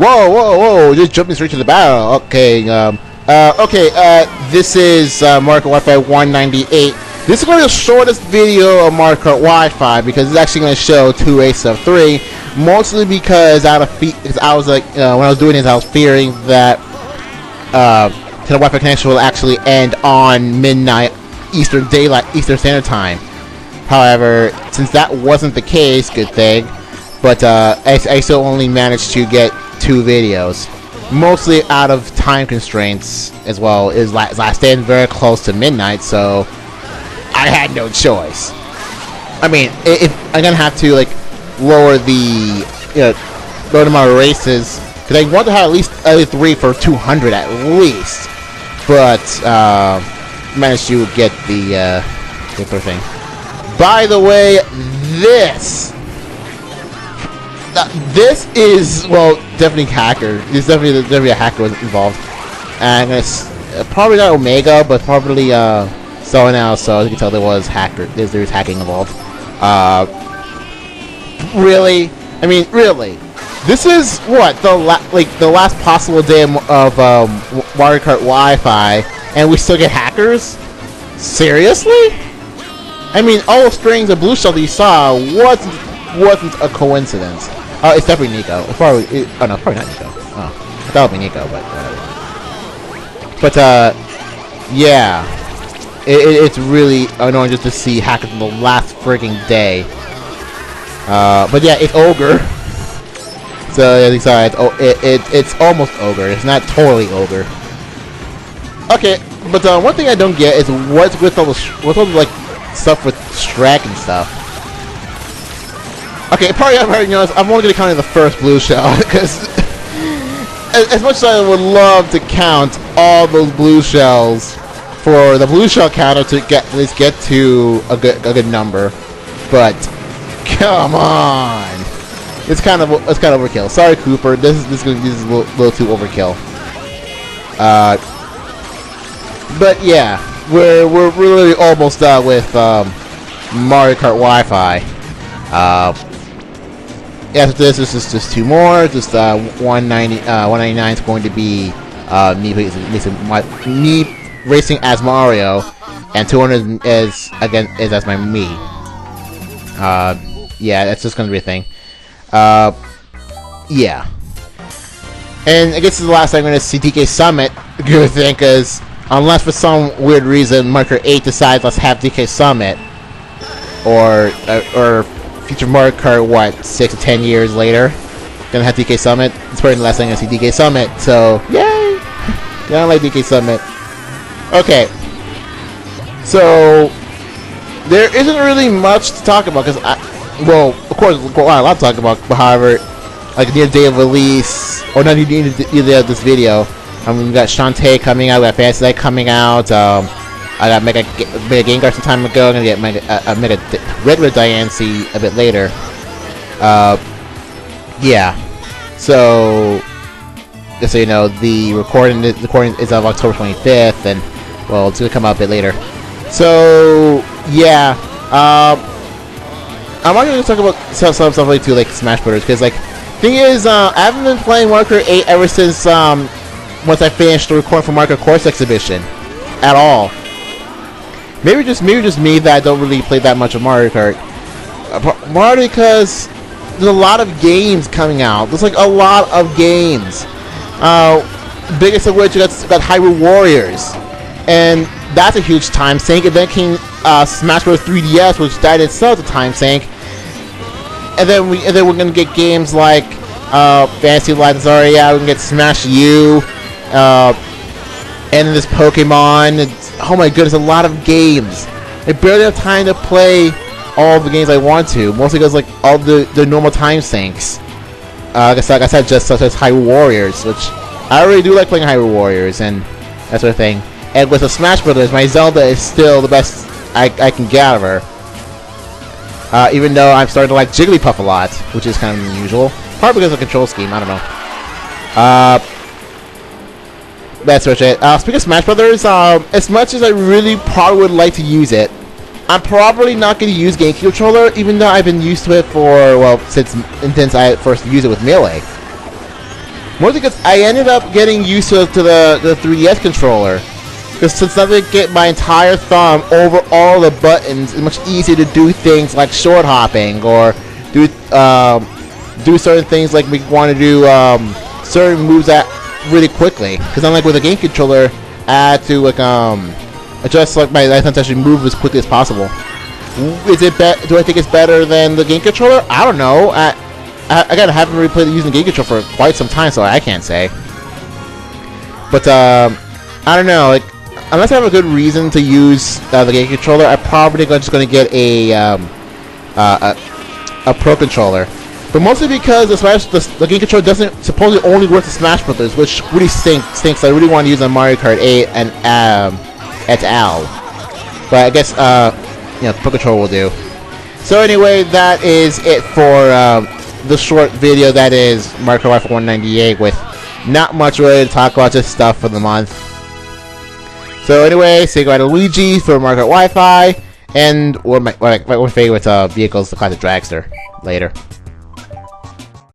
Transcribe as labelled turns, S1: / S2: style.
S1: Whoa, whoa, whoa! Just jumping straight to the barrel. Okay, this is Mario Kart Wi-Fi 198. This is going to be the shortest video of Mario Kart Wi-Fi because it's actually going to show 2 races of 3. Mostly because I was like, when I was doing this, I was fearing that the Wi-Fi connection will actually end on midnight Eastern Standard Time. However, since that wasn't the case, good thing. But I still only managed to get 2 videos, mostly out of time constraints as well. Is last day very close to midnight, so I had no choice. I mean, if I'm gonna have to like lower the lower the amount of races, because I want to have at least 3 for 200 at least, but managed to get the other thing. By the way, this is, well, definitely hacker. There's definitely a hacker involved, and it's probably not Omega, but probably someone else. So as you can tell, there was hacking involved. Really? I mean, really? This is what the last possible day of Mario Kart Wi-Fi, and we still get hackers? Seriously? I mean, all the strings of blue shell that you saw wasn't a coincidence. It's definitely Nico. It's probably oh no, it's probably not Nico. Oh, that would be Nico, but whatever. But yeah, it's really annoying just to see hackers on the last freaking day. But yeah, it's Ogre. So it's almost Ogre. It's not totally Ogre. Okay, but one thing I don't get is what's with all the like stuff with Shrek and stuff. Okay, probably I've already noticed. I'm only going to count in the first blue shell because as much as I would love to count all those blue shells for the blue shell counter to at least get to a good number, but come on, it's kind of overkill. Sorry, Cooper. This is a little too overkill. But yeah, we're really almost done with Mario Kart Wi-Fi. After this is just 2 more. Just 199 is going to be me racing as Mario, and 200 is as my me. Yeah, that's just going to be a thing. Yeah. And I guess this is the last segment of CTK Summit. Good thing, because unless for some weird reason Mario Kart 8 decides let's have DK Summit, or future Mario Kart, what, 6 to 10 years later, gonna have DK Summit. It's probably the last thing I see DK Summit, so yay! I don't like DK Summit. Okay, so there isn't really much to talk about because well, of course, a lot to talk about. But however, like near the day of release, or not even the day of this video, we got Shantae coming out, we got Fantasy Light coming out. I got Mega Gengar some time ago. I'm gonna get Mega regular Diancie a bit later. Yeah. So just so you know, the recording is of October 25th, and well, it's gonna come out a bit later. So yeah, I'm not gonna talk about some stuff related to like Smash Brothers, because like thing is, I haven't been playing Mario Kart 8 ever since once I finished the recording for Mario Kart Course Exhibition at all. Maybe just me that I don't really play that much of Mario Kart. Partly because there's a lot of games coming out. There's like a lot of games. Biggest of which you got Hyrule Warriors, and that's a huge time sink. And then came Smash Bros. 3DS, which that itself is a time sink. And then we're gonna get games like Fantasy Light Zarya. We can get Smash U, and then this Pokemon. Oh my goodness, a lot of games. I barely have time to play all the games I want to, mostly because like all the normal time sinks. Like I said, just such as Hyrule Warriors, which I really do like playing Hyrule Warriors and that sort of thing. And with the Smash Brothers, my Zelda is still the best I can get out of her. Even though I'm starting to like Jigglypuff a lot, which is kind of unusual. Probably because of the control scheme, I don't know. That's it. Speaking of Smash Brothers, as much as I really probably would like to use it, I'm probably not going to use GameCube controller, even though I've been used to it for, well, since I first used it with Melee. Mostly because I ended up getting used to the 3DS controller. Because since I didn't get my entire thumb over all the buttons, it's much easier to do things like short hopping or do certain things like we want to do certain moves that really quickly. Because unlike with a game controller, I had to like adjust like my left hand to actually move as quickly as possible. Do I think it's better than the game controller? I don't know. I haven't really played using the game controller for quite some time, so I can't say. But I don't know. Like, unless I have a good reason to use the game controller, I'm probably just going to get a Pro controller. But mostly because the game controller doesn't supposedly only work with Smash Brothers, which really stinks. I really want to use on Mario Kart 8 and et al. But I guess the Pro controller will do. So anyway, that is it for the short video that is Mario Kart Wi-Fi 198 with not much really to talk about, just stuff for the month. So anyway, say goodbye to Luigi for Mario Kart Wi-Fi, and one of my favorite vehicles, the classic dragster. Later.